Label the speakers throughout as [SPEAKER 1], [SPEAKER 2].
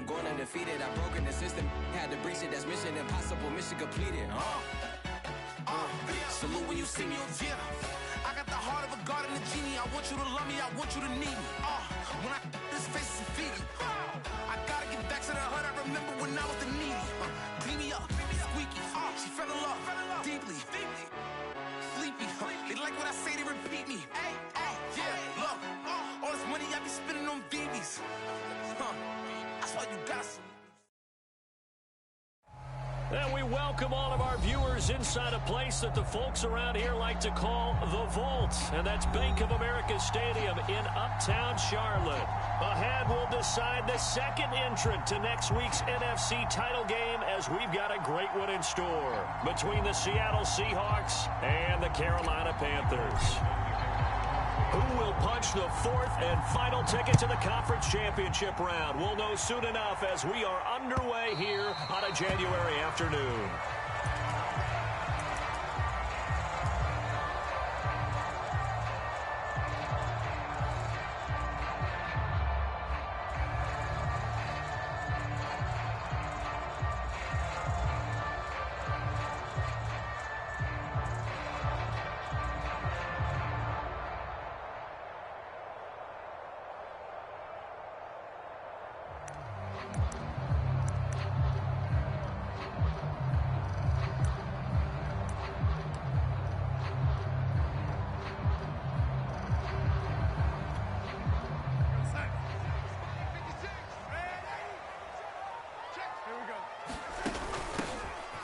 [SPEAKER 1] I'm going undefeated. I broken the system, had to breach it. That's mission impossible, mission completed.
[SPEAKER 2] Salute when you see me, yeah. I got the heart of a god and a genie. I want you to love me, I want you to need me. When I this face is Fiji. I gotta get back to the hood. I remember when I was the needy. Clean me up, squeaky. She fell in love deeply. Sleepy. They like what I say, they repeat me. Yeah, look. All this money I be spending on BBs. That's why you got some.
[SPEAKER 3] And we welcome all of our viewers inside a place that the folks around here like to call the Vault. And that's Bank of America Stadium in Uptown Charlotte. Ahead, we'll decide the second entrant to next week's NFC title game as we've got a great one in store between the Seattle Seahawks and the Carolina Panthers. Who will punch the fourth and final ticket to the conference championship round? We'll know soon enough as we are underway here on a January afternoon.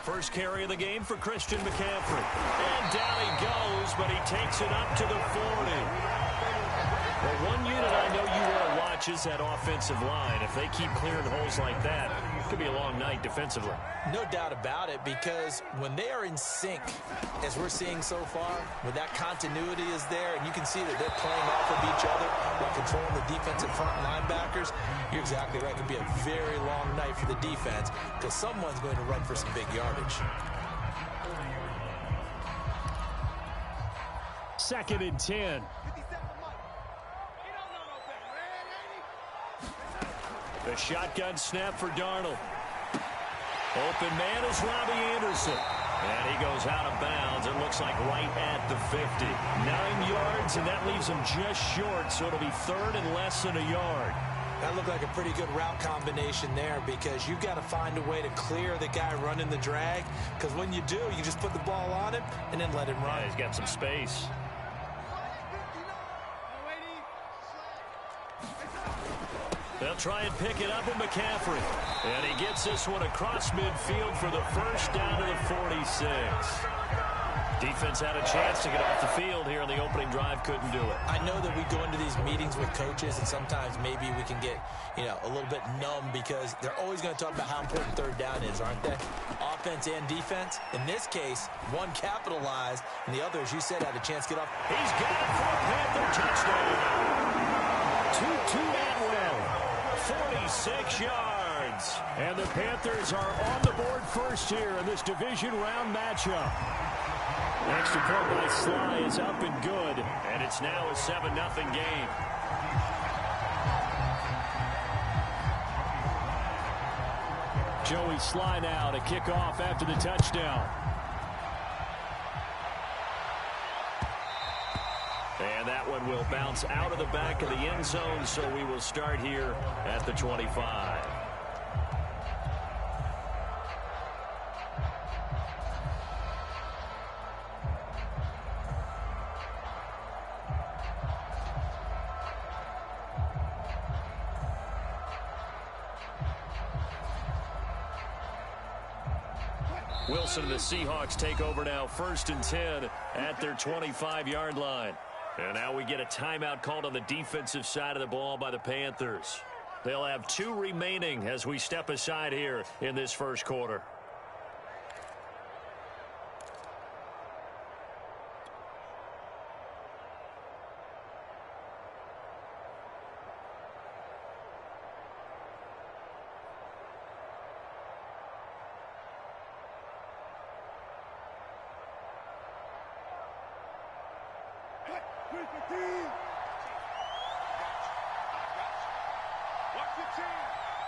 [SPEAKER 3] First carry of the game for Christian McCaffrey. And down he goes, but he takes it up to the 40. Well, one unit I know you want to watch is that offensive line. If they keep clearing holes like that, it could be a long night defensively.
[SPEAKER 4] No doubt about it, because when they are in sync, as we're seeing so far, when that continuity is there, and you can see that they're playing off of each other while controlling the defensive front linebackers, you're exactly right. It could be a very long night for the defense because someone's going to run for some big yardage.
[SPEAKER 3] Second and 10. The shotgun snap for Darnold. Open man is Robbie Anderson. And he goes out of bounds. It looks like right at the 50. 9 yards, and that leaves him just short, so it'll be third and less than a yard.
[SPEAKER 4] That looked like a pretty good route combination there because you've got to find a way to clear the guy running the drag, because when you do, you just put the ball on him and then let him run.
[SPEAKER 3] Yeah, he's got some space. They'll try and pick it up with McCaffrey. And he gets this one across midfield for the first down to the 46. Defense had a chance to get off the field here in the opening drive, couldn't do it.
[SPEAKER 4] I know that we go into these meetings with coaches, and sometimes maybe we can get, a little bit numb because they're always going to talk about how important third down is, aren't they? Offense and defense. In this case, one capitalized, and the other, as you said, had a chance to get off.
[SPEAKER 3] He's got it for a Panther touchdown. Tutu Atwell, 46 yards. And the Panthers are on the board first here in this division round matchup. Extra point by Sly is up and good, and it's now a 7-0 game. Joey Sly now to kick off after the touchdown. And that one will bounce out of the back of the end zone, so we will start here at the 25. Wilson and the Seahawks take over now, 1st and 10 at their 25-yard line. And now we get a timeout called on the defensive side of the ball by the Panthers. They'll have 2 remaining as we step aside here in this first quarter.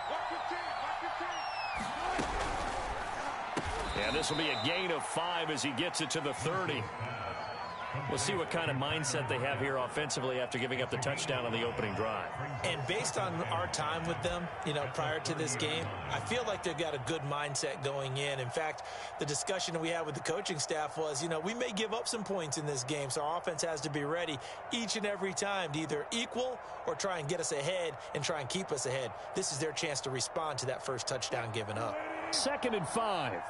[SPEAKER 2] Watch your team.
[SPEAKER 3] And this will be a gain of 5 as he gets it to the 30. We'll see what kind of mindset they have here offensively after giving up the touchdown on the opening drive.
[SPEAKER 4] And based on our time with them, prior to this game, I feel like they've got a good mindset going in. In fact, the discussion that we had with the coaching staff was, we may give up some points in this game, so our offense has to be ready each and every time to either equal or try and get us ahead and try and keep us ahead. This is their chance to respond to that first touchdown given up.
[SPEAKER 3] 2nd and 5.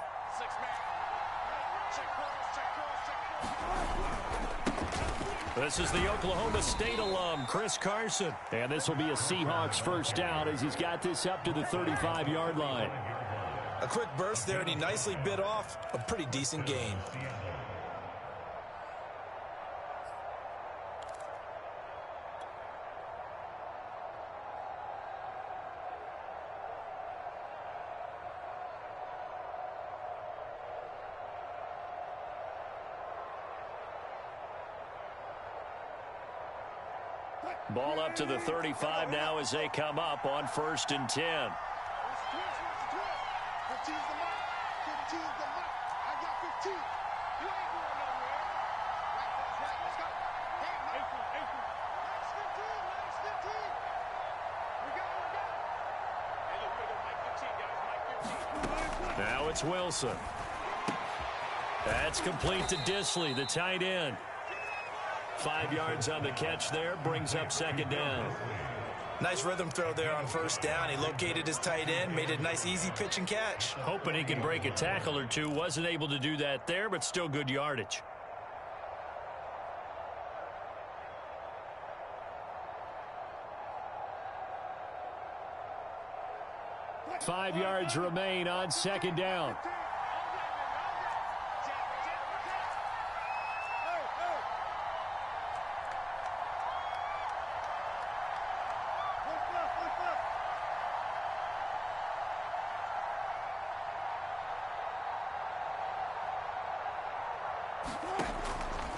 [SPEAKER 3] This is the Oklahoma State alum, Chris Carson. And this will be a Seahawks first down as he's got this up to the 35-yard line.
[SPEAKER 4] A quick burst there, and he nicely bit off a pretty decent gain.
[SPEAKER 3] Ball up to the 35 now as they come up on 1st and 10. Now it's Wilson. That's complete to Disley, the tight end. 5 yards on the catch there, brings up 2nd down.
[SPEAKER 4] Nice rhythm throw there on 1st down. He located his tight end, made a nice easy pitch and catch.
[SPEAKER 3] Hoping he can break a tackle or two. Wasn't able to do that there, but still good yardage. Five yards remain on 2nd down.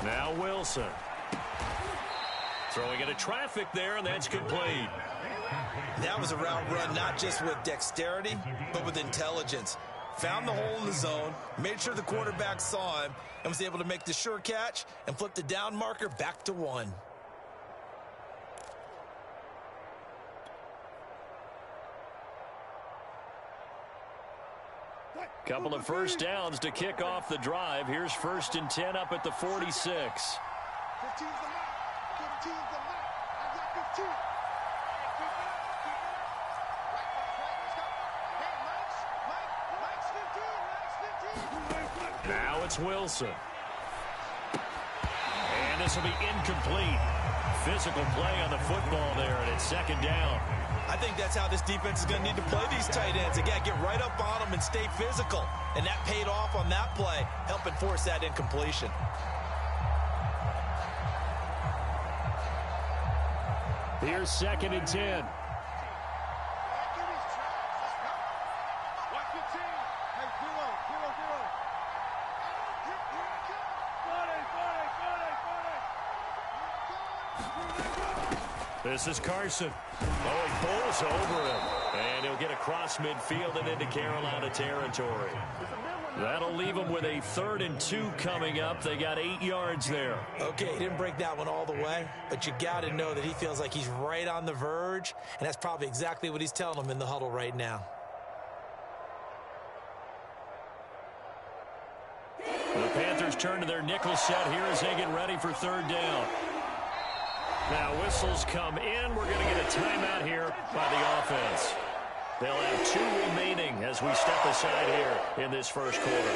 [SPEAKER 3] Now Wilson. Throwing into traffic there, and that's complete.
[SPEAKER 4] That was a route run not just with dexterity, but with intelligence. Found the hole in the zone, made sure the quarterback saw him, and was able to make the sure catch and flip the down marker back to 1.
[SPEAKER 3] Couple of first downs to kick off the drive. Here's 1st and 10 up at the 46. Now it's Wilson. And this will be incomplete. Physical play on the football there, and it's 2nd down.
[SPEAKER 4] I think that's how this defense is going to need to play these tight ends. They got to get right up on them and stay physical. And that paid off on that play, helping force that incompletion.
[SPEAKER 3] Here's 2nd and 10. This is Carson. Oh, he pulls over him. And he'll get across midfield and into Carolina territory. That'll leave them with a 3rd and 2 coming up. They got 8 yards there.
[SPEAKER 4] Okay, he didn't break that one all the way, but you got to know that he feels like he's right on the verge, and that's probably exactly what he's telling them in the huddle right now.
[SPEAKER 3] The Panthers turn to their nickel set here as they get ready for 3rd down. Now whistles come in. We're going to get a timeout here by the offense. They'll have 2 remaining as we step aside here in this first quarter.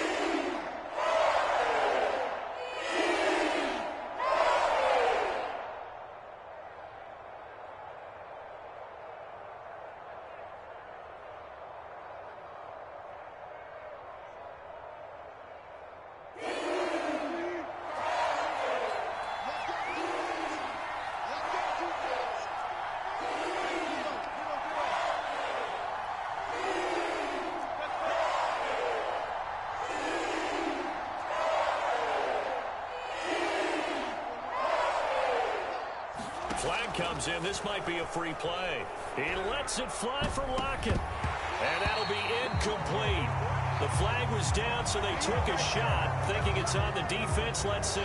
[SPEAKER 3] Flag comes in. This might be a free play. He lets it fly for Lockett. incomplete. The flag was down, so they took a shot, thinking it's on the defense. Let's see.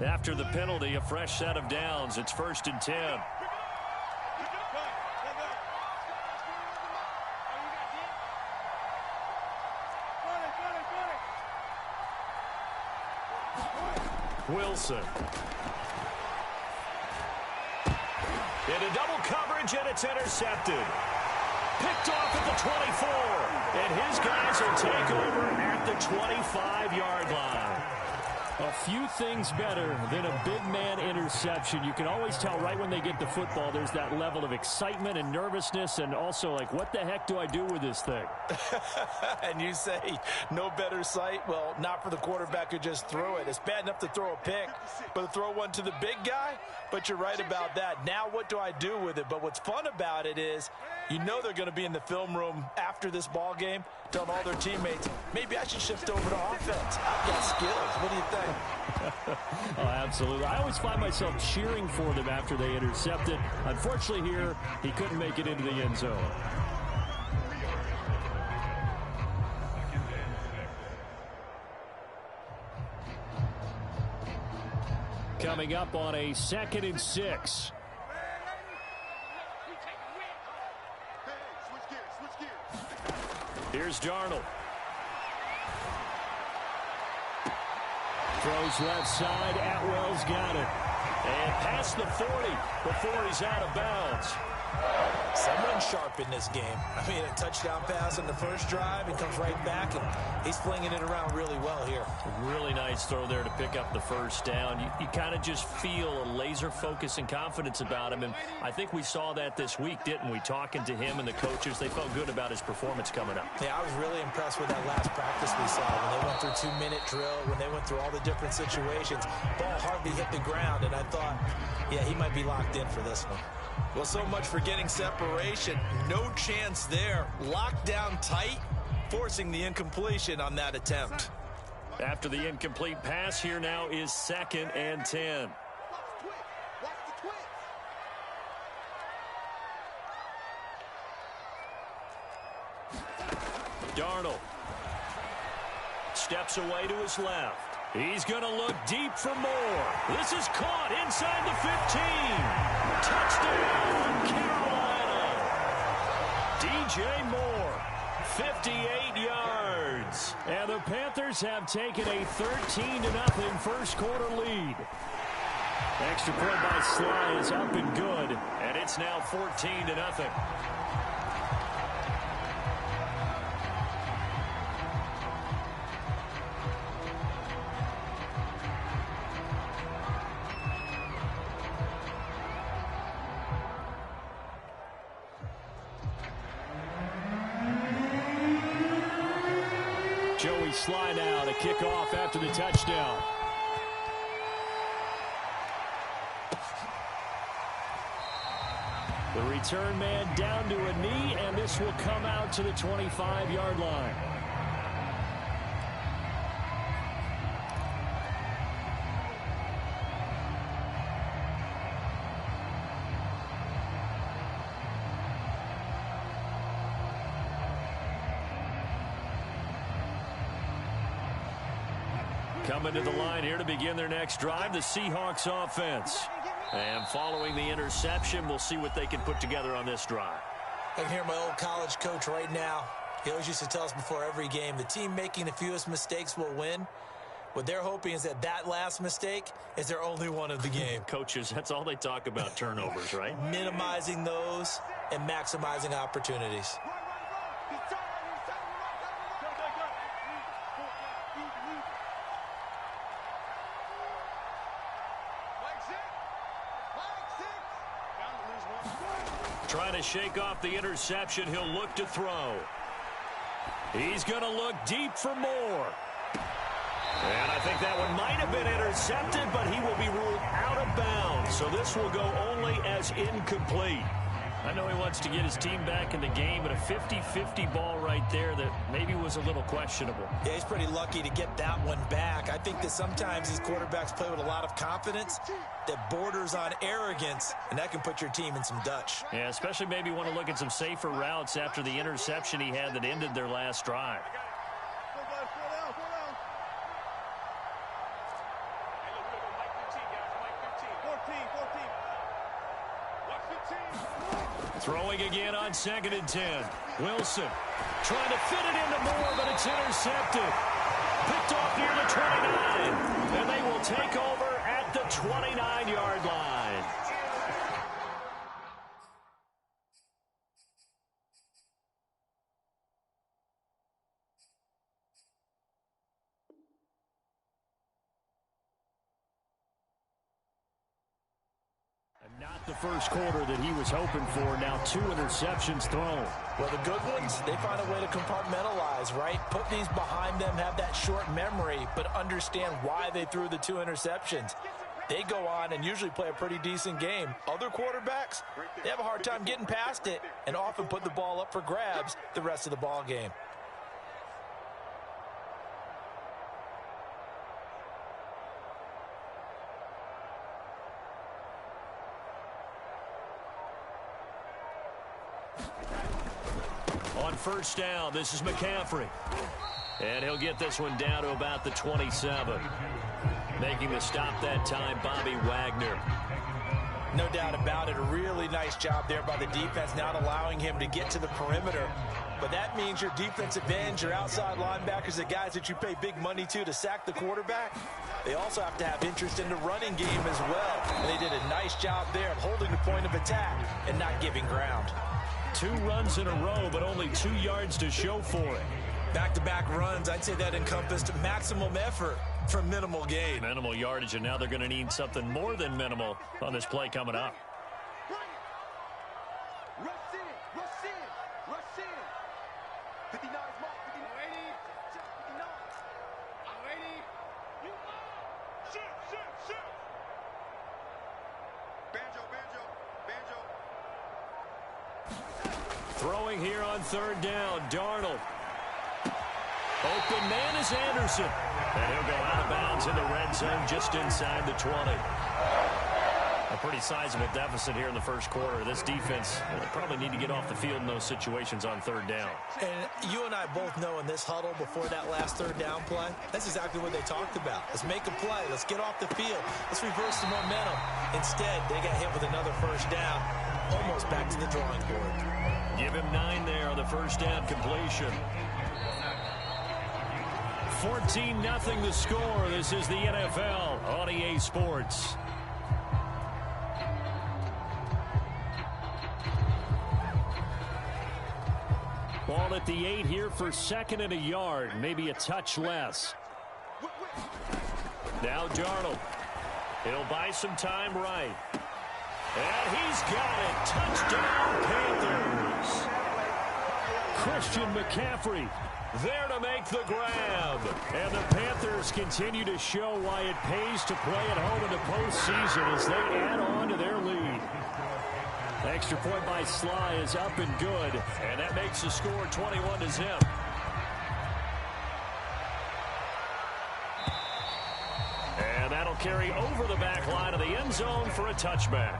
[SPEAKER 3] After the penalty, a fresh set of downs. It's 1st and 10. Wilson. Into double coverage, and it's intercepted. Picked off at the 24. And his guys will take over at the 25-yard line. A few things better than a big man interception. You can always tell right when they get the football, there's that level of excitement and nervousness, and also like, what the heck do I do with this thing?
[SPEAKER 4] And you say no better sight? Well, not for the quarterback who just threw it. It's bad enough to throw a pick, but to throw one to the big guy? But you're right about that. Now what do I do with it? But what's fun about it is you know they're going to be in the film room after this ball game telling all their teammates, maybe I should shift over to offense. I've got skills. What do you think?
[SPEAKER 3] Oh, absolutely. I always find myself cheering for them after they intercept it. Unfortunately here, he couldn't make it into the end zone. Coming up on a 2nd and 6. Here's Darnold. Throws left side. Atwell's got it. And past the 40 before he's out of bounds.
[SPEAKER 4] Someone sharp in this game. I mean, a touchdown pass on the first drive. He comes right back, and he's flinging it around really well here.
[SPEAKER 3] Really nice throw there to pick up the first down. You kind of just feel a laser focus and confidence about him, and I think we saw that this week, didn't we? Talking to him and the coaches, they felt good about his performance coming up.
[SPEAKER 4] Yeah, I was really impressed with that last practice we saw when they went through 2-minute drill, when they went through all the different situations. Ball hardly hit the ground, and I thought, yeah, he might be locked in for this one. Well, so much for getting separation. No chance there. Locked down tight, forcing the incompletion on that attempt.
[SPEAKER 3] After the incomplete pass, here now is 2nd and 10. Darnold steps away to his left. He's going to look deep for more. This is caught inside the 15. Touchdown, Carolina. DJ Moore, 58 yards. And the Panthers have taken a 13-0 first quarter lead. Extra point by Sly is up and good, and it's now 14-0. Joey Sly now to kick off after the touchdown. The return man down to a knee, and this will come out to the 25-yard line. Coming to the line here to begin their next drive, the Seahawks offense. And following the interception, we'll see what they can put together on this drive.
[SPEAKER 4] I can hear my old college coach right now. He always used to tell us before every game, the team making the fewest mistakes will win. What they're hoping is that that last mistake is their only one of the game.
[SPEAKER 3] Coaches, that's all they talk about, turnovers, right?
[SPEAKER 4] Minimizing those and maximizing opportunities.
[SPEAKER 3] Trying to shake off the interception. He'll look to throw. He's going to look deep for more. And I think that one might have been intercepted, but he will be ruled out of bounds. So this will go only as incomplete. I know he wants to get his team back in the game, but a 50-50 ball right there that maybe was a little questionable.
[SPEAKER 4] Yeah, he's pretty lucky to get that one back. I think that sometimes these quarterbacks play with a lot of confidence that borders on arrogance, and that can put your team in some Dutch.
[SPEAKER 3] Yeah, especially maybe want to look at some safer routes after the interception he had that ended their last drive. Throwing again on 2nd and 10. Wilson trying to fit it into Moore, but it's intercepted. Picked off near the 29. And they will take over at the 29-yard line. Not the first quarter that he was hoping for. Now 2 interceptions thrown.
[SPEAKER 4] Well, the good ones, they find a way to compartmentalize, right? Put these behind them, have that short memory, but understand why they threw the 2 interceptions. They go on and usually play a pretty decent game. Other quarterbacks, they have a hard time getting past it and often put the ball up for grabs the rest of the ball game.
[SPEAKER 3] On first down, this is McCaffrey. And he'll get this one down to about the 27. Making the stop that time, Bobby Wagner.
[SPEAKER 4] No doubt about it. A really nice job there by the defense, not allowing him to get to the perimeter. But that means your defensive ends, your outside linebackers, the guys that you pay big money to sack the quarterback, they also have to have interest in the running game as well. And they did a nice job there of holding the point of attack and not giving ground.
[SPEAKER 3] 2 runs in a row, but only 2 yards to show for it.
[SPEAKER 4] Back-to-back runs, I'd say that encompassed maximum effort for minimal gain.
[SPEAKER 3] Minimal yardage, and now they're going to need something more than minimal on this play coming up. Throwing here on 3rd down, Darnold. Open man is Anderson. And he'll go out of bounds in the red zone just inside the 20. A pretty sizable deficit here in the first quarter. This defense will probably need to get off the field in those situations on 3rd down.
[SPEAKER 4] And you and I both know in this huddle before that last 3rd down play, that's exactly what they talked about. Let's make a play. Let's get off the field. Let's reverse the momentum. Instead, they got hit with another first down, almost back to the drawing board.
[SPEAKER 3] Give him 9 there on the first down completion. 14-0 the score. This is the NFL on EA Sports. Ball at the 8 here for 2nd and a yard, maybe a touch less. Now Darnold. He'll buy some time right. And he's got it. Touchdown, Panthers. Christian McCaffrey there to make the grab. And the Panthers continue to show why it pays to play at home in the postseason as they add on to their lead. The extra point by Sly is up and good. And that makes the score 21-0. And that'll carry over the back line of the end zone for a touchback.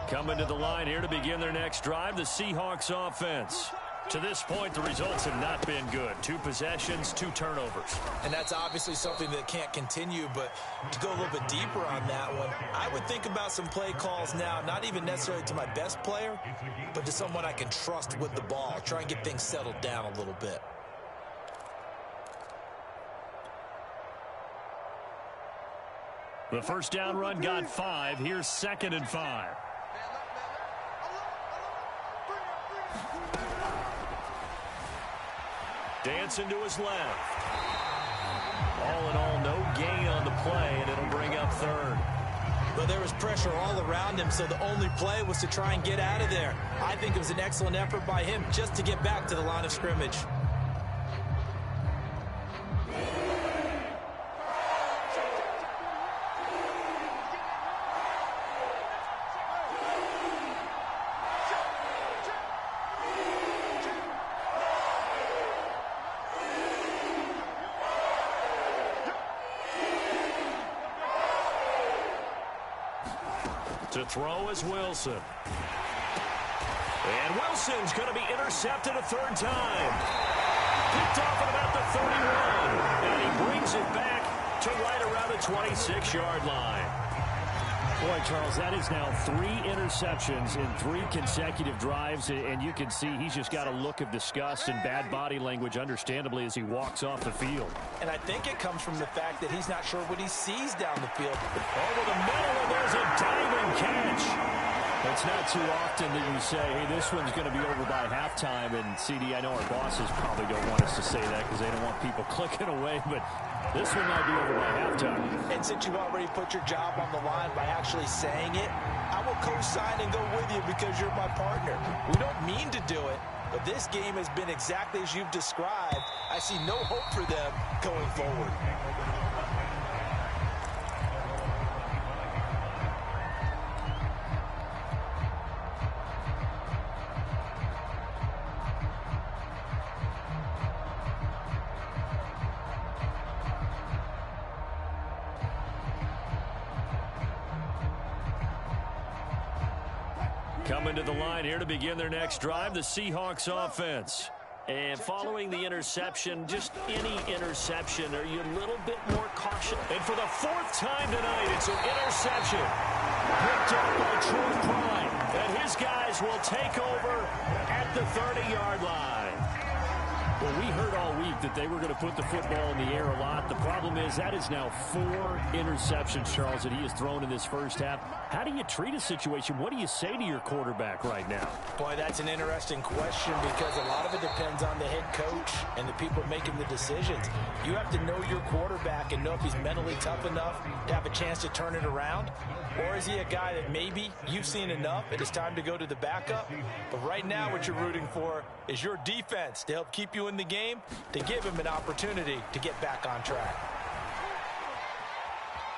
[SPEAKER 3] Coming to the line here to begin their next drive, the Seahawks offense. To this point, the results have not been good. 2 possessions, 2 turnovers.
[SPEAKER 4] And that's obviously something that can't continue, but to go a little bit deeper on that one, I would think about some play calls now, not even necessarily to my best player, but to someone I can trust with the ball. Try and get things settled down a little bit.
[SPEAKER 3] The first down run got 5. Here's 2nd and 5. Dancing to his left. All in all, no gain on the play, and it'll bring up 3rd.
[SPEAKER 4] But there was pressure all around him, so the only play was to try and get out of there. I think it was an excellent effort by him just to get back to the line of scrimmage.
[SPEAKER 3] To throw is Wilson. And Wilson's going to be intercepted a third time. Picked off at about the 31. And he brings it back to right around the 26-yard line.
[SPEAKER 5] Boy, Charles, that is now 3 interceptions in 3 consecutive drives, and you can see he's just got a look of disgust and bad body language, understandably, as he walks off the field.
[SPEAKER 4] And I think it comes from the fact that he's not sure what he sees down the field.
[SPEAKER 3] Over the middle, and there's a diving catch.
[SPEAKER 5] It's not too often that you say, hey, this one's going to be over by halftime, and CD, I know our bosses probably don't want us to say that because they don't want people clicking away, but this one might be over by halftime.
[SPEAKER 4] And since you already put your job on the line by actually saying it, I will co-sign and go with you because you're my partner. We don't mean to do it, but this game has been exactly as you've described. I see no hope for them going forward.
[SPEAKER 3] Coming to the line here to begin their next drive, the Seahawks offense. And following the interception, just any interception, are you a little bit more cautious? And for the 4th time tonight, it's an interception. Picked up by Troy Prime. And his guys will take over at the 30-yard line.
[SPEAKER 5] Well, we heard all week that they were going to put the football in the air a lot. The problem is that is now 4 interceptions, Charles, that he has thrown in this first half. How do you treat a situation? What do you say to your quarterback right now?
[SPEAKER 4] Boy, that's an interesting question because a lot of it depends on the head coach and the people making the decisions. You have to know your quarterback and know if he's mentally tough enough to have a chance to turn it around. Or is he a guy that maybe you've seen enough and it's time to go to the backup? But right now what you're rooting for is your defense to help keep you in the game, to give him an opportunity to get back on track.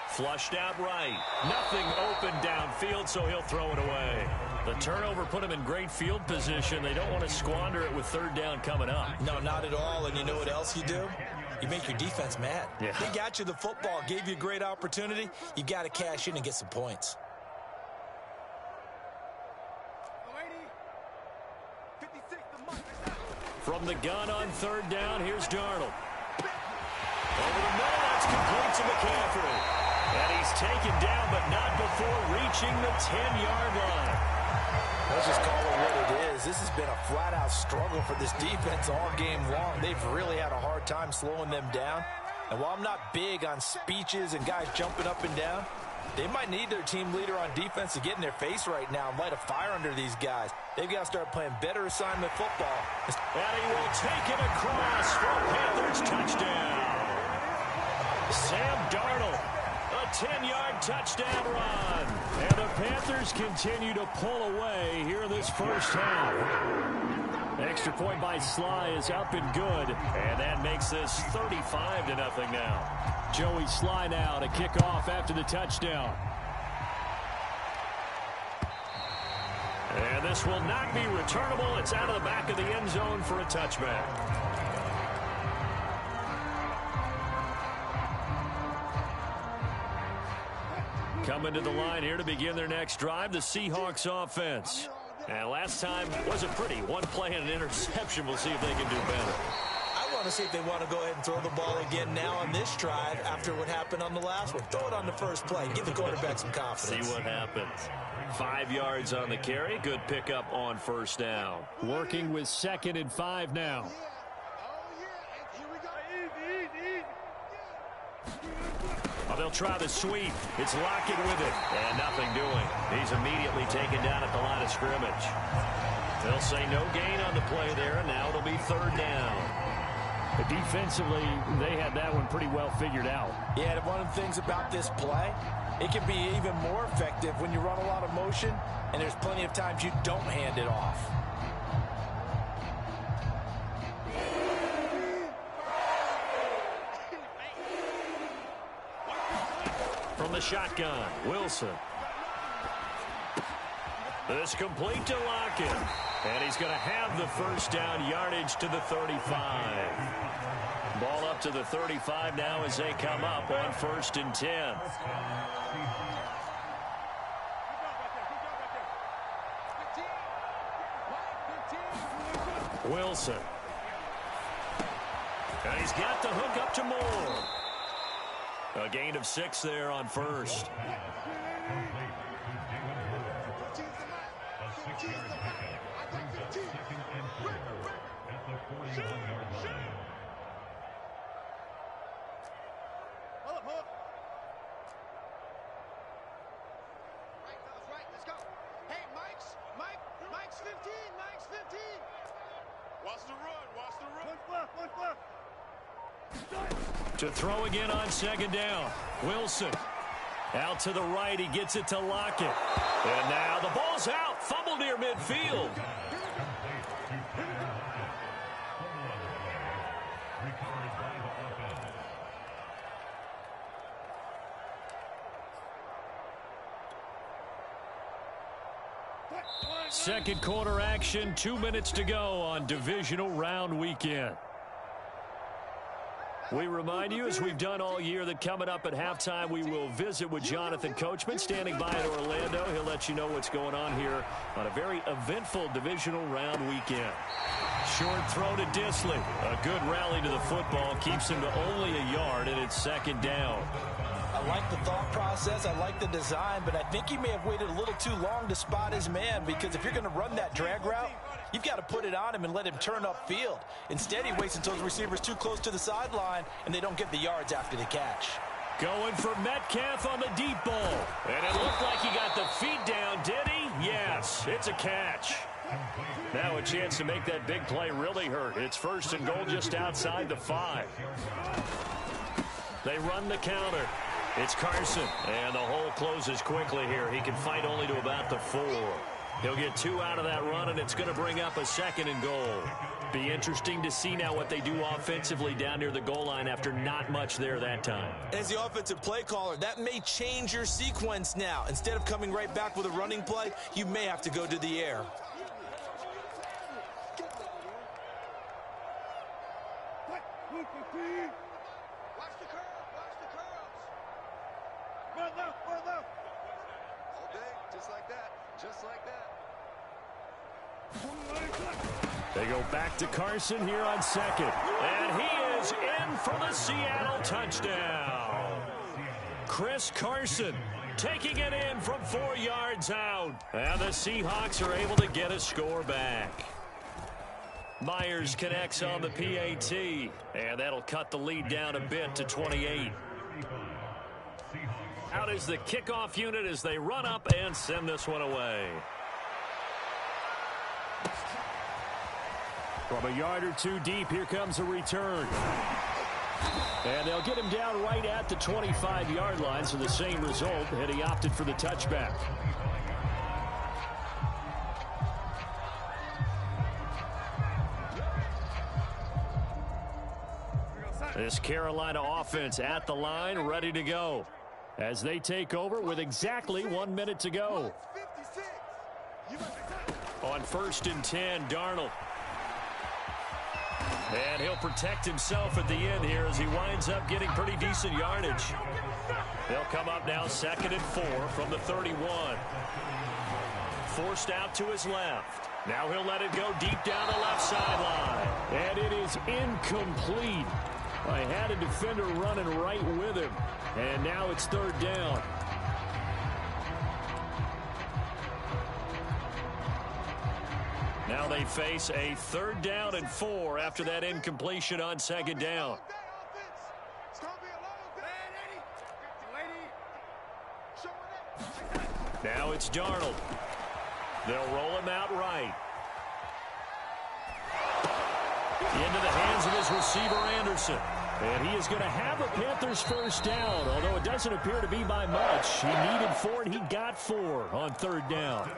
[SPEAKER 3] Flushed out right. Nothing open downfield, so he'll throw it away. The turnover put him in great field position. They don't want to squander it with 3rd down coming up.
[SPEAKER 4] No, not at all. And you know what else you do? You make your defense mad.
[SPEAKER 3] Yeah.
[SPEAKER 4] They got you the football, gave you a great opportunity. You got to cash in and get some points.
[SPEAKER 3] From the gun on 3rd down, here's Darnold. Over the middle, that's complete to McCaffrey. And he's taken down, but not before reaching the 10-yard line.
[SPEAKER 4] Let's just call it what it is. This has been a flat-out struggle for this defense all game long. They've really had a hard time slowing them down. And while I'm not big on speeches and guys jumping up and down, they might need their team leader on defense to get in their face right now and light a fire under these guys. They've got to start playing better assignment football.
[SPEAKER 3] And he will take it across for Panthers touchdown. Sam Darnold, a 10-yard touchdown run. And the Panthers continue to pull away here in this first half. Extra point by Sly is up and good. And that makes this 35-0 now.
[SPEAKER 5] Joey Sly now to kick off after the touchdown.
[SPEAKER 3] And this will not be returnable. It's out of the back of the end zone for a touchback. Coming to the line here to begin their next drive, the Seahawks offense. And last time wasn't pretty. 1 play and an interception. We'll see if they can do better.
[SPEAKER 4] I want to see if they want to go ahead and throw the ball again now on this drive after what happened on the last one. Throw it on the first play. Give the quarterback some confidence.
[SPEAKER 3] See what happens. 5 yards on the carry. Good pickup on 1st down.
[SPEAKER 5] Working with 2nd and 5 now.
[SPEAKER 3] Oh, they'll try the sweep. It's Lockett with it. And nothing doing. He's immediately taken down at the line of scrimmage. They'll say no gain on the play there, and now it'll be 3rd down.
[SPEAKER 5] But defensively, they had that one pretty well figured out.
[SPEAKER 4] Yeah, one of the things about this play, it can be even more effective when you run a lot of motion, and there's plenty of times you don't hand it off.
[SPEAKER 3] From the shotgun, Wilson. This complete to Lockett. And he's going to have the 1st down, yardage to the 35. Ball up to the 35 now as they come up on 1st and 10. Wilson. And he's got the hook up to Moore. A gain of 6 there on first. To throw again on second down. Wilson. Out to the right. He gets it to Lockett. And now the ball's out. Fumble near midfield. Second quarter action. 2 minutes to go on divisional round weekend. We remind you, as we've done all year, that coming up at halftime, we will visit with Jonathan Coachman, standing by in Orlando. He'll let you know what's going on here on a very eventful divisional round weekend. Short throw to Disley. A good rally to the football. Keeps him to only a yard, and it's second down.
[SPEAKER 4] I like the thought process. I like the design, but I think he may have waited a little too long to spot his man, because if you're going to run that drag route, you've got to put it on him and let him turn upfield. Instead, he waits until the receiver's too close to the sideline, and they don't get the yards after the catch.
[SPEAKER 3] Going for Metcalf on the deep ball. And it looked like he got the feet down, did he? Yes, it's a catch. Now a chance to make that big play really hurt. It's first and goal just outside the 5. They run the counter. It's Carson, and the hole closes quickly here. He can fight only to about the 4. He'll get 2 out of that run, and it's going to bring up a second and goal. Be interesting to see now what they do offensively down near the goal line after not much there that time.
[SPEAKER 4] As the offensive play caller, that may change your sequence now. Instead of coming right back with a running play, you may have to go to the air.
[SPEAKER 3] They go back to Carson here on second. And he is in for the Seattle touchdown. Chris Carson taking it in from 4 yards out. And the Seahawks are able to get a score back. Myers connects on the PAT. And that'll cut the lead down a bit to 28. Out is the kickoff unit as they run up and send this one away. From a yard or 2 deep, here comes a return. And they'll get him down right at the 25-yard line, so the same result, and he opted for the touchback. This Carolina offense at the line, ready to go, as they take over with exactly 1 minute to go. On 1st and 10, Darnold. And he'll protect himself at the end here as he winds up getting pretty decent yardage. They'll come up now 2nd and 4 from the 31. Forced out to his left. Now he'll let it go deep down the left sideline. And it is incomplete. I had a defender running right with him. And now it's 3rd down. Now they face a 3rd down and 4 after that incompletion on 2nd down. Now it's Darnold. They'll roll him out right. Into the hands of his receiver, Anderson. And he is going to have a Panthers 1st down, although it doesn't appear to be by much. He needed 4, and he got 4 on 3rd down.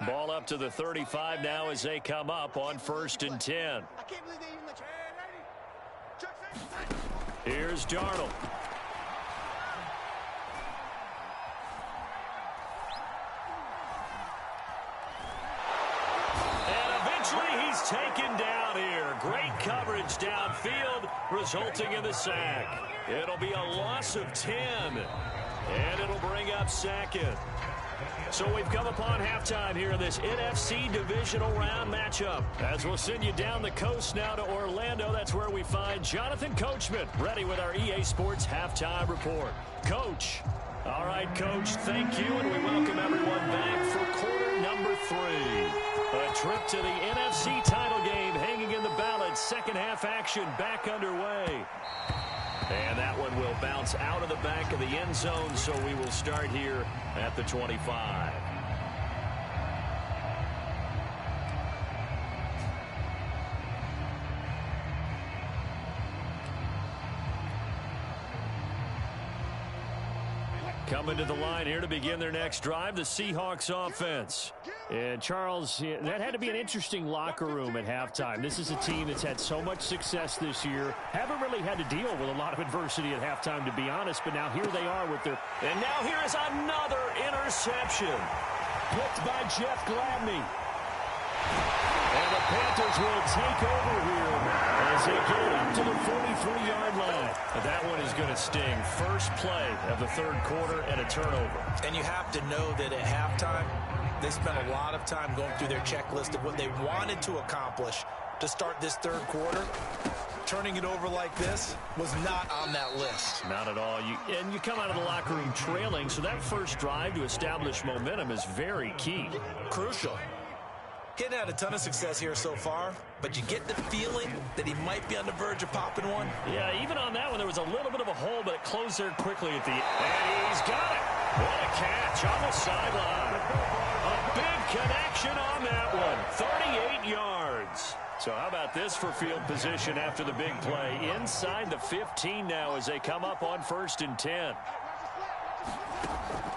[SPEAKER 3] Ball up to the 35 now as they come up on 1st and 10. Here's Darnold. And eventually he he's taken down here. Great coverage downfield, resulting in the sack. It'll be a loss of 10, and it'll bring up second. So we've come upon halftime here in this NFC divisional round matchup. As we'll send you down the coast now to Orlando, that's where we find Jonathan Coachman ready with our EA Sports halftime report. Coach. All right, Coach, thank you, and we welcome everyone back for quarter number 3. A trip to the NFC title game hanging in the balance. Second half action back underway. And that one will bounce out of the back of the end zone, so we will start here at the 25. Coming to the line here to begin their next drive, the Seahawks offense. And, Charles, that had to be an interesting locker room at halftime. This is a team that's had so much success this year. Haven't really had to deal with a lot of adversity at halftime, to be honest. But now here they are with their... And now here is another interception. Picked by Jeff Gladney. And the Panthers will take over here as they get up to the 43-yard line. And that one is going to sting. First play of the third quarter and a turnover.
[SPEAKER 4] And you have to know that at halftime, they spent a lot of time going through their checklist of what they wanted to accomplish to start this third quarter. Turning it over like this was not on that list.
[SPEAKER 3] Not at all. And you come out of the locker room trailing, so that first drive to establish momentum is very key.
[SPEAKER 4] Crucial. Getting had a ton of success here so far, but you get the feeling that he might be on the verge of popping one.
[SPEAKER 3] Yeah, even on that one, there was a little bit of a hole, but it closed there quickly at the end. And he's got it. What a catch on the sideline. A big connection on that one. 38 yards. So how about this for field position after the big play? Inside the 15 now as they come up on 1st and 10.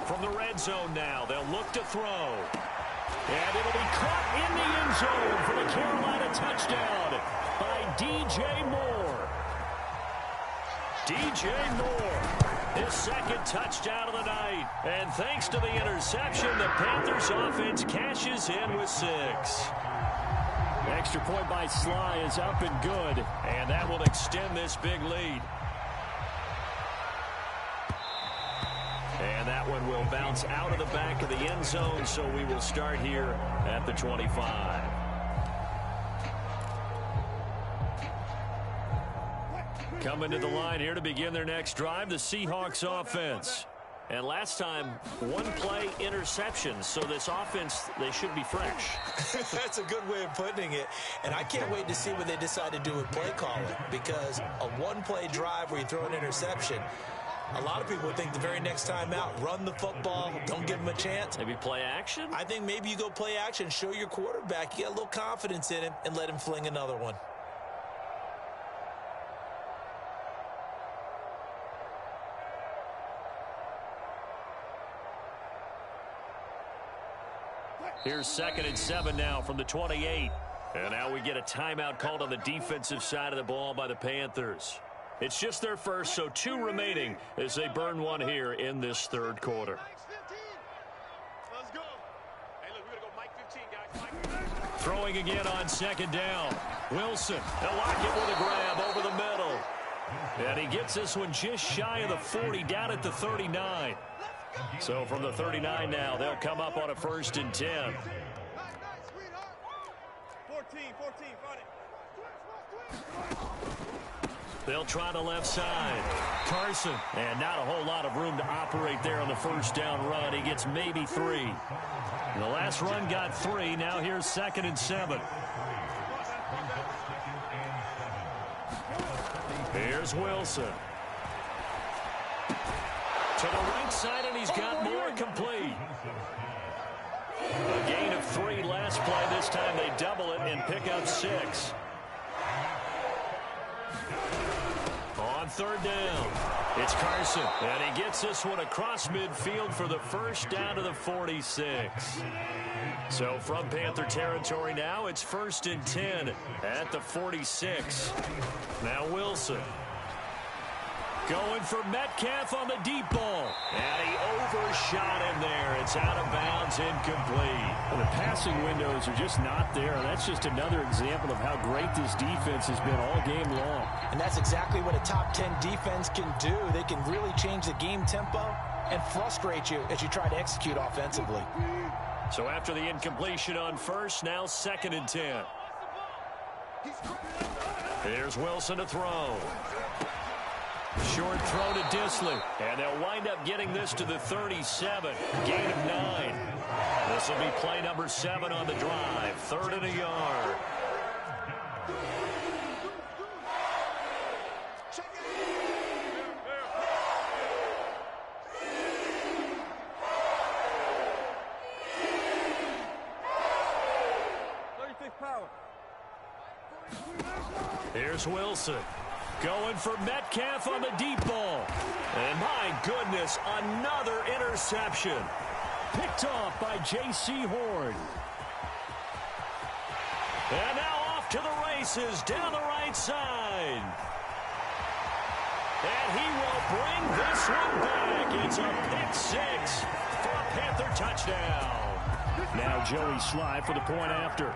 [SPEAKER 3] From the red zone now, they'll look to throw. And it'll be caught in the end zone for the Carolina touchdown by DJ Moore. DJ Moore, his second touchdown of the night. And thanks to the interception, the Panthers offense cashes in with 6. Extra point by Sly is up and good, and that will extend this big lead. And that one will bounce out of the back of the end zone, so we will start here at the 25. Coming to the line here to begin their next drive, the Seahawks offense. And last time, one play interception, so this offense, they should be fresh.
[SPEAKER 4] That's a good way of putting it. And I can't wait to see what they decide to do with play calling, because a one-play drive where you throw an interception, a lot of people would think the very next time out, run the football, don't give him a chance.
[SPEAKER 3] Maybe play action?
[SPEAKER 4] I think maybe you go play action, show your quarterback, you got a little confidence in him, and let him fling another one.
[SPEAKER 3] Here's 2nd and 7 now from the 28. And now we get a timeout called on the defensive side of the ball by the Panthers. It's just their first, so 2 remaining as they burn one here in this third quarter.
[SPEAKER 6] Let's go. Hey, look, we're going to go Mike 15, guys.
[SPEAKER 3] Throwing again on 2nd down. Wilson, they'll lock it with a grab over the middle. And he gets this one just shy of the 40, down at the 39. So from the 39 now, they'll come up on a 1st and 10.
[SPEAKER 6] 14, run it.
[SPEAKER 3] They'll try the left side. Carson, and not a whole lot of room to operate there on the first down run. He gets maybe 3. The last run got 3. Now here's 2nd and 7. Here's Wilson. To the right side, and he's got more complete. A gain of 3 last play. This time they double it and pick up 6. On 3rd down, it's Carson, and he gets this one across midfield for the first down to the 46. So from Panther territory now, it's 1st and 10 at the 46. Now Wilson. Going for Metcalf on the deep ball. And he overshot him there. It's out of bounds, incomplete.
[SPEAKER 5] Well, the passing windows are just not there. That's just another example of how great this defense has been all game long.
[SPEAKER 4] And that's exactly what a top 10 defense can do. They can really change the game tempo and frustrate you as you try to execute offensively.
[SPEAKER 3] So after the incompletion on first, now 2nd and 10. Here's Wilson to throw. Short throw to Disley. And they'll wind up getting this to the 37. Gain of 9. This will be play number 7 on the drive. 3rd and a yard. Here's Wilson. Going for Metcalf on the deep ball. And my goodness, another interception.
[SPEAKER 5] Picked off by J.C. Horn.
[SPEAKER 3] And now off to the races down the right side. And he will bring this one back. It's a pick 6 for a Panther touchdown.
[SPEAKER 5] Now Joey Sly for the point after.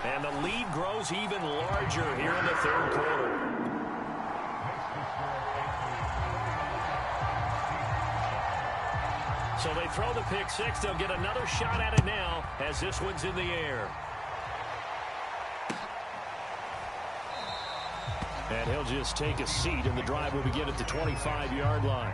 [SPEAKER 3] And the lead grows even larger here in the 3rd quarter. So they throw the pick 6. They'll get another shot at it now as this one's in the air.
[SPEAKER 5] And he'll just take a seat, and the drive will begin at the 25-yard line.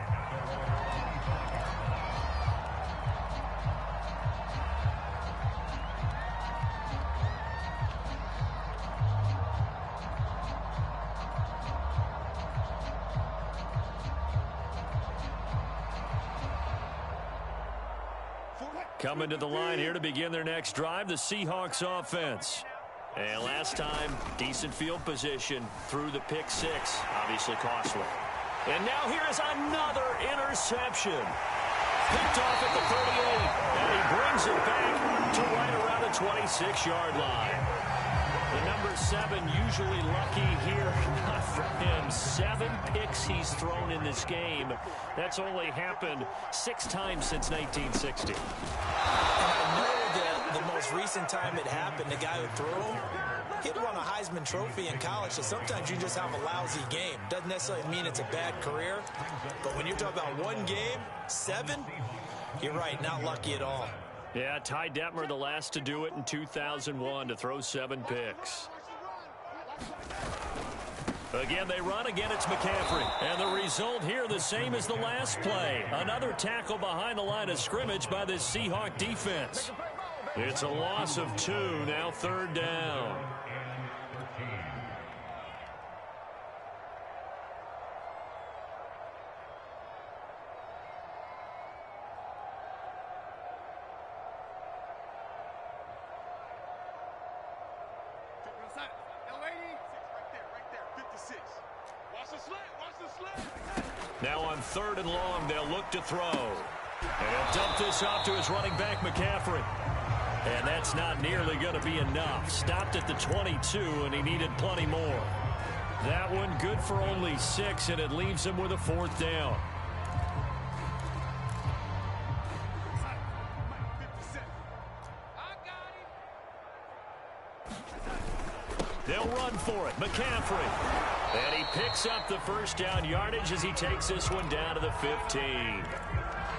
[SPEAKER 3] Coming to the line here to begin their next drive, the Seahawks offense. And last time, decent field position through the pick 6. Obviously costly. And now here is another interception. Picked off at the 38. And he brings it back to right around the 26-yard line. The number 7 usually lucky here. Not for him. 7 picks he's thrown in this game. That's only happened 6 times since 1960.
[SPEAKER 4] I know that the most recent time it happened, the guy who threw him, he'd won a Heisman Trophy in college, so sometimes you just have a lousy game. Doesn't necessarily mean it's a bad career, but when you're talking about one game, 7, you're right, not lucky at all.
[SPEAKER 3] Yeah, Ty Detmer, the last to do it in 2001, to throw 7 picks. Again, they run. Again, it's McCaffrey. And the result here, the same as the last play. Another tackle behind the line of scrimmage by this Seahawk defense. It's a loss of 2, now 3rd down. Now on 3rd and long, they'll look to throw. And he'll dump this off to his running back, McCaffrey. And that's not nearly going to be enough. Stopped at the 22, and he needed plenty more. That one good for only 6, and it leaves him with a 4th down. They'll run for it. McCaffrey. And he picks up the 1st down yardage as he takes this one down to the 15.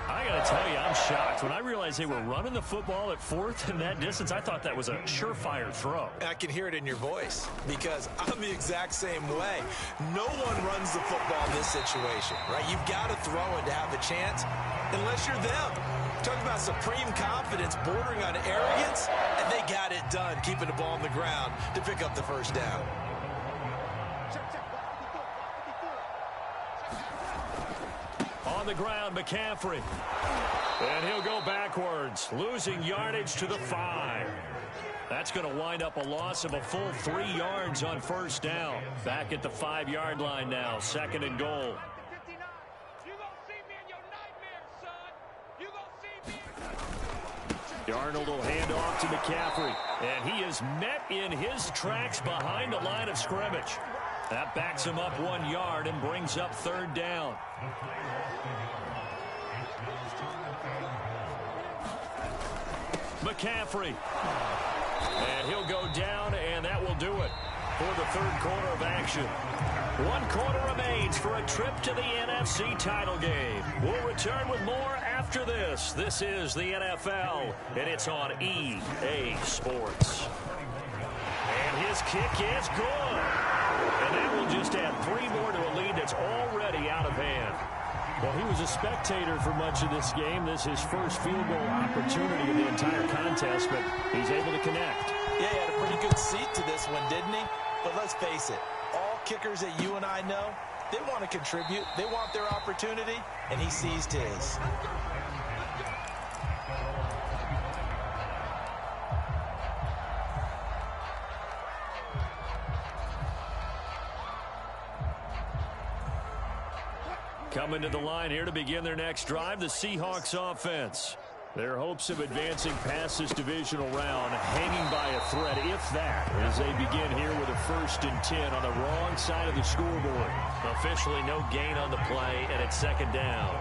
[SPEAKER 3] I got to tell you, I'm shocked. When I realized they were running the football at 4th in that distance, I thought that was a surefire throw.
[SPEAKER 4] I can hear it in your voice because I'm the exact same way. No one runs the football in this situation, right? You've got to throw it to have a chance unless you're them. Talk about supreme confidence bordering on arrogance, and they got it done, keeping the ball on the ground to pick up the 1st down.
[SPEAKER 3] On the ground, McCaffrey. And he'll go backwards, losing yardage to the 5. That's going to wind up a loss of a full 3 yards on 1st down. Back at the 5-yard line now, 2nd and goal. Darnold will hand off to McCaffrey. And he is met in his tracks behind the line of scrimmage. That backs him up 1 yard and brings up 3rd down. McCaffrey. And he'll go down, and that will do it for the 3rd quarter of action. 1 quarter remains for a trip to the NFC title game. We'll return with more after this. This is the NFL, and it's on EA Sports. And his kick is good. And that will just add 3 more to a lead that's already out of hand.
[SPEAKER 5] Well, he was a spectator for much of this game. This is his first field goal opportunity in the entire contest, but he's able to connect.
[SPEAKER 4] Yeah, he had a pretty good seat to this one, didn't he? But let's face it, all kickers that you and I know, they want to contribute. They want their opportunity, and he seized his.
[SPEAKER 3] Coming to the line here to begin their next drive, the Seahawks offense.
[SPEAKER 5] Their hopes of advancing past this divisional round hanging by a thread, if that, as they begin here with a 1st and 10 on the wrong side of the scoreboard.
[SPEAKER 3] Officially no gain on the play, and it's 2nd down.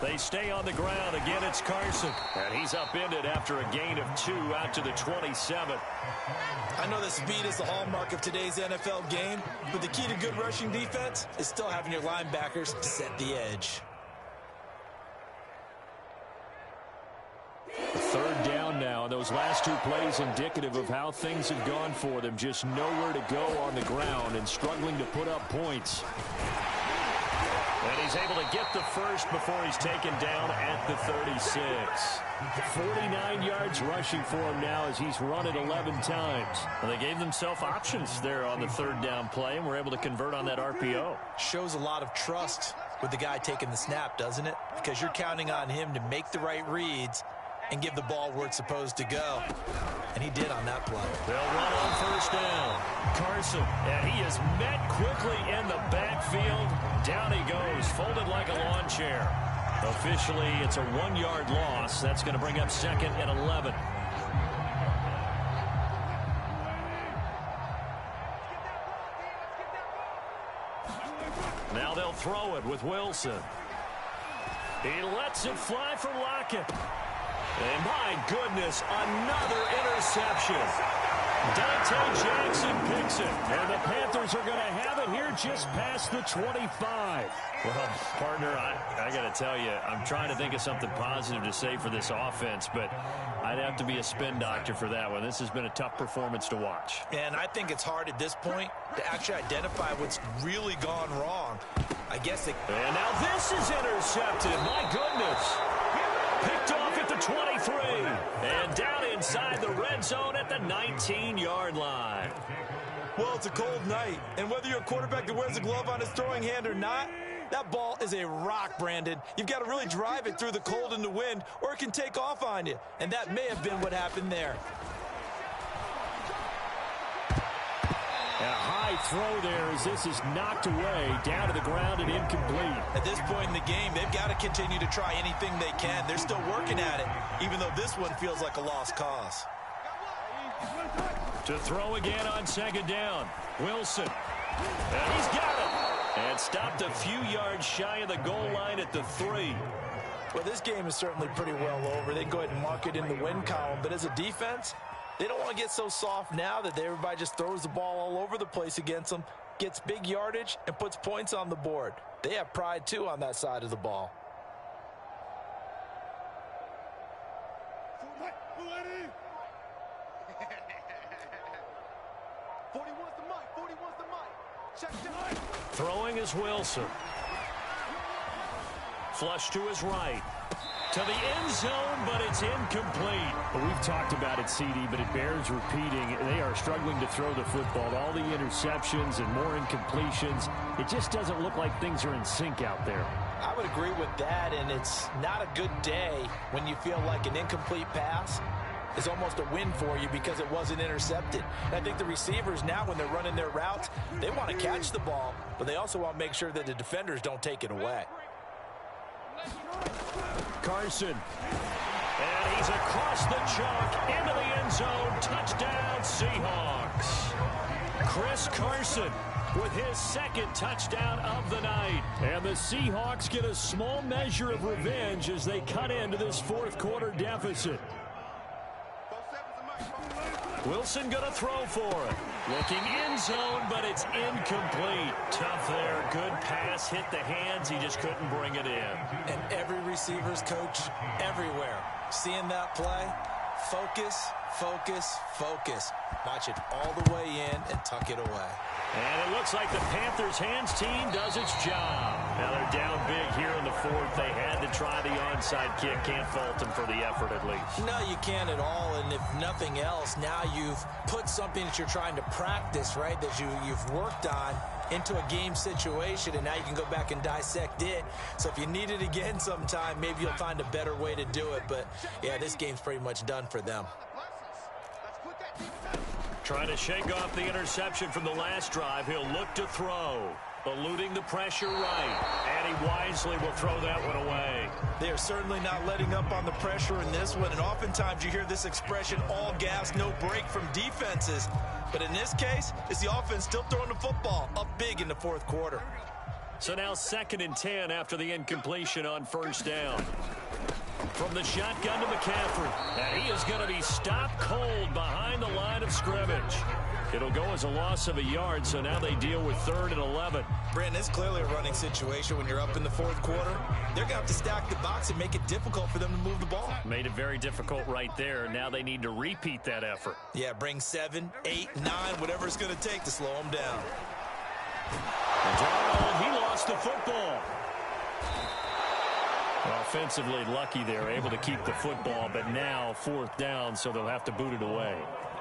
[SPEAKER 3] They stay on the ground. Again, it's Carson. And he's upended after a gain of 2 out to the 27.
[SPEAKER 4] I know that speed is the hallmark of today's NFL game, but the key to good rushing defense is still having your linebackers set the edge.
[SPEAKER 5] 3rd down now, and those last 2 plays indicative of how things have gone for them. Just nowhere to go on the ground and struggling to put up points.
[SPEAKER 3] And he's able to get the first before he's taken down at the 36.
[SPEAKER 5] 49 yards rushing for him now as he's run it 11 times.
[SPEAKER 3] Well, they gave themselves options there on the 3rd down play, and were able to convert on that RPO.
[SPEAKER 4] Shows a lot of trust with the guy taking the snap, doesn't it? Because you're counting on him to make the right reads and give the ball where it's supposed to go. And he did on that play.
[SPEAKER 3] They'll run on 1st down. Carson, and he is met quickly in the backfield. Down he goes, folded like a lawn chair. Officially, it's a 1-yard loss. That's going to bring up 2nd and 11. Now they'll throw it with Wilson. He lets it fly from Lockett. And my goodness, another interception. Dante Jackson picks it.
[SPEAKER 5] And the Panthers are going to have it here just past the 25.
[SPEAKER 3] Well, partner, I got to tell you, I'm trying to think of something positive to say for this offense, but I'd have to be a spin doctor for that one. This has been a tough performance to watch.
[SPEAKER 4] And I think it's hard at this point to actually identify what's really gone wrong. I guess it...
[SPEAKER 3] And now this is intercepted. My goodness. Picked off at the 23. And down inside the red zone at the 19-yard line.
[SPEAKER 4] Well, it's a cold night. And whether you're a quarterback that wears a glove on his throwing hand or not, that ball is a rock, Brandon. You've got to really drive it through the cold and the wind, or it can take off on you. And that may have been what happened there.
[SPEAKER 5] And a high throw there as this is knocked away, down to the ground and incomplete.
[SPEAKER 4] At this point in the game, they've got to continue to try anything they can. They're still working at it, even though this one feels like a lost cause.
[SPEAKER 3] To throw again on 2nd down. Wilson. And he's got it. And stopped a few yards shy of the goal line at the 3.
[SPEAKER 4] Well, this game is certainly pretty well over. They can go ahead and mark it in the win column. But as a defense, they don't want to get so soft now that everybody just throws the ball all over the place against them, gets big yardage, and puts points on the board. They have pride, too, on that side of the ball.
[SPEAKER 3] Throwing is Wilson. Flush to his right. To the end zone, but it's incomplete.
[SPEAKER 5] Well, we've talked about it, CD, but it bears repeating. They are struggling to throw the football. All the interceptions and more incompletions. It just doesn't look like things are in sync out there.
[SPEAKER 4] I would agree with that, and it's not a good day when you feel like an incomplete pass is almost a win for you because it wasn't intercepted. And I think the receivers now, when they're running their routes, they want to catch the ball, but they also want to make sure that the defenders don't take it away.
[SPEAKER 3] Carson. And he's across the chalk into the end zone. Touchdown, Seahawks. Chris Carson with his second touchdown of the night. And the Seahawks get a small measure of revenge as they cut into this fourth quarter deficit. Wilson going to throw for it. Looking end zone, but it's incomplete. Tough there. Good pass. Hit the hands. He just couldn't bring it in.
[SPEAKER 4] And every receiver's coach everywhere. Seeing that play, focus, focus, focus. Watch it all the way in and tuck it away.
[SPEAKER 3] And it looks like the Panthers' hands team does its job. Now they're down big here in the fourth. They had to try the onside kick. Can't fault them for the effort at least.
[SPEAKER 4] No, you can't at all. And if nothing else, now you've put something that you're trying to practice, right, that you've worked on into a game situation, and now you can go back and dissect it. So if you need it again sometime, maybe you'll find a better way to do it. But, yeah, this game's pretty much done for them.
[SPEAKER 3] Trying to shake off the interception from the last drive. He'll look to throw. Eluding the pressure right. And he wisely will throw that one away.
[SPEAKER 4] They are certainly not letting up on the pressure in this one. And oftentimes you hear this expression, all gas, no break from defenses. But in this case, it's the offense still throwing the football up big in the fourth quarter.
[SPEAKER 3] So now 2nd and 10 after the incompletion on first down. From the shotgun to McCaffrey. And he is going to be stopped cold behind the line of scrimmage. It'll go as a loss of a yard, so now they deal with 3rd and 11.
[SPEAKER 4] Brandon, it's clearly a running situation when you're up in the fourth quarter. They're going to have to stack the box and make it difficult for them to move the ball.
[SPEAKER 3] Made it very difficult right there. Now they need to repeat that effort.
[SPEAKER 4] Yeah, bring 7, 8, 9, whatever it's going to take to slow them down.
[SPEAKER 3] And Darnold, he lost the football. Offensively lucky they're able to keep the football, but now 4th down, so they'll have to boot it away.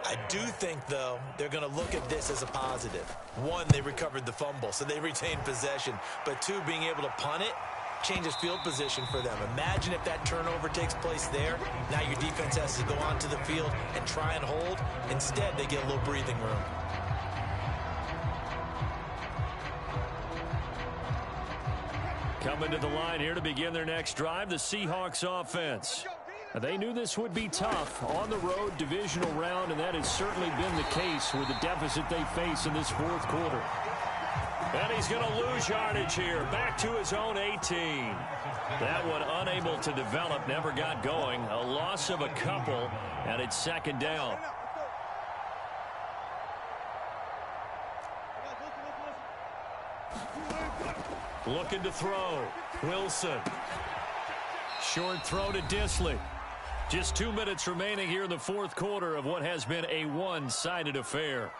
[SPEAKER 4] I do think, though, they're going to look at this as a positive. 1, they recovered the fumble, so they retained possession. But 2, being able to punt it changes field position for them. Imagine if that turnover takes place there. Now your defense has to go onto the field and try and hold. Instead, they get a little breathing room.
[SPEAKER 3] Coming to the line here to begin their next drive, the Seahawks offense. They knew this would be tough on the road divisional round, and that has certainly been the case with the deficit they face in this fourth quarter. And he's going to lose yardage here, back to his own 18. That one unable to develop, never got going. A loss of a couple, and it's 2nd down. Looking to throw. Wilson. Short throw to Disley. Just 2 minutes remaining here in the fourth quarter of what has been a one-sided affair.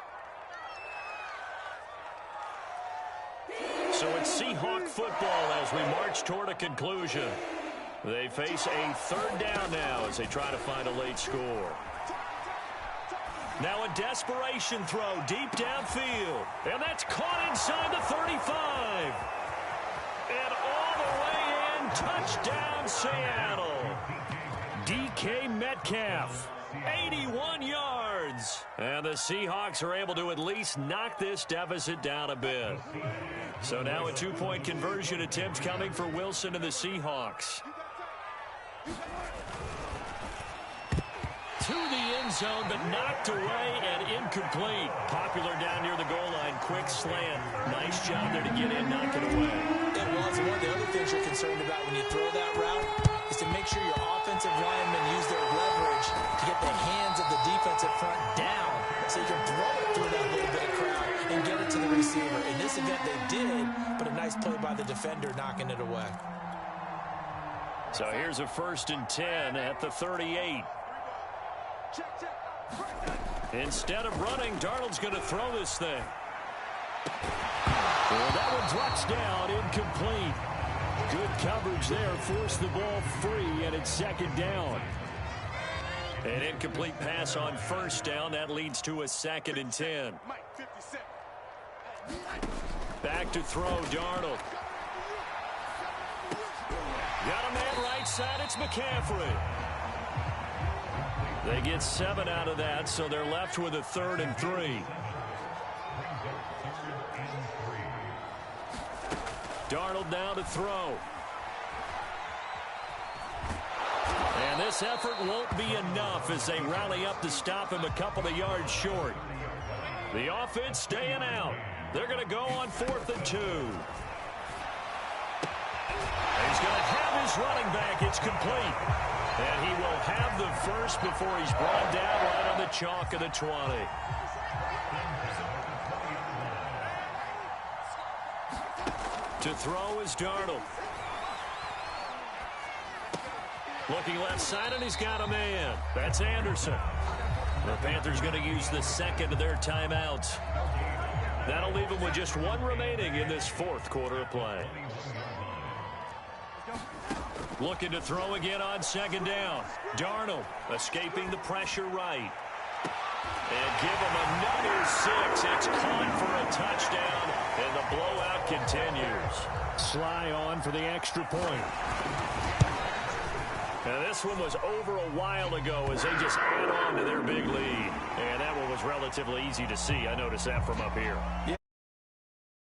[SPEAKER 3] So it's Seahawk football as we march toward a conclusion. They face a 3rd down now as they try to find a late score. Now a desperation throw deep downfield. And that's caught inside the 35. And all the way in, touchdown Seattle. DK Metcalf, 81 yards. And the Seahawks are able to at least knock this deficit down a bit. So now a 2-point conversion attempt coming for Wilson and the Seahawks. To the end zone, but knocked away and incomplete. Popular down near the goal line. Quick slant. Nice job there to get in, knock it away.
[SPEAKER 4] It was. One of the other things you're concerned about when you throw that route is to make sure your offensive linemen use their leverage to get the hands of the defensive front down so you can throw it through that little bit of crowd and get it to the receiver. In this event, they did, but a nice play by the defender knocking it away.
[SPEAKER 3] So here's a 1st and 10 at the 38. Instead of running, Darnold's going to throw this thing. Well, that one drops down, incomplete. Good coverage there, forced the ball free, and it's 2nd down. An incomplete pass on 1st down. That leads to a 2nd and 10. Back to throw, Darnold. Got a man right side, it's McCaffrey. They get 7 out of that, so they're left with a 3rd and 3. Darnold now to throw. This effort won't be enough as they rally up to stop him a couple of yards short. The offense staying out. They're going to go on 4th and 2. He's going to have his running back. It's complete. And he will have the first before he's brought down right on the chalk of the 20. To throw is Darnold. Looking left side, and he's got a man. That's Anderson. The Panthers going to use the second of their timeouts. That'll leave them with just one remaining in this 4th quarter of play. Looking to throw again on 2nd down. Darnold escaping the pressure right. And give him another 6. It's caught for a touchdown, and the blowout continues.
[SPEAKER 5] Sly on for the extra point.
[SPEAKER 3] Now, this one was over a while ago as they just add on to their big lead. And that one was relatively easy to see. I noticed that from up here.
[SPEAKER 4] Yeah,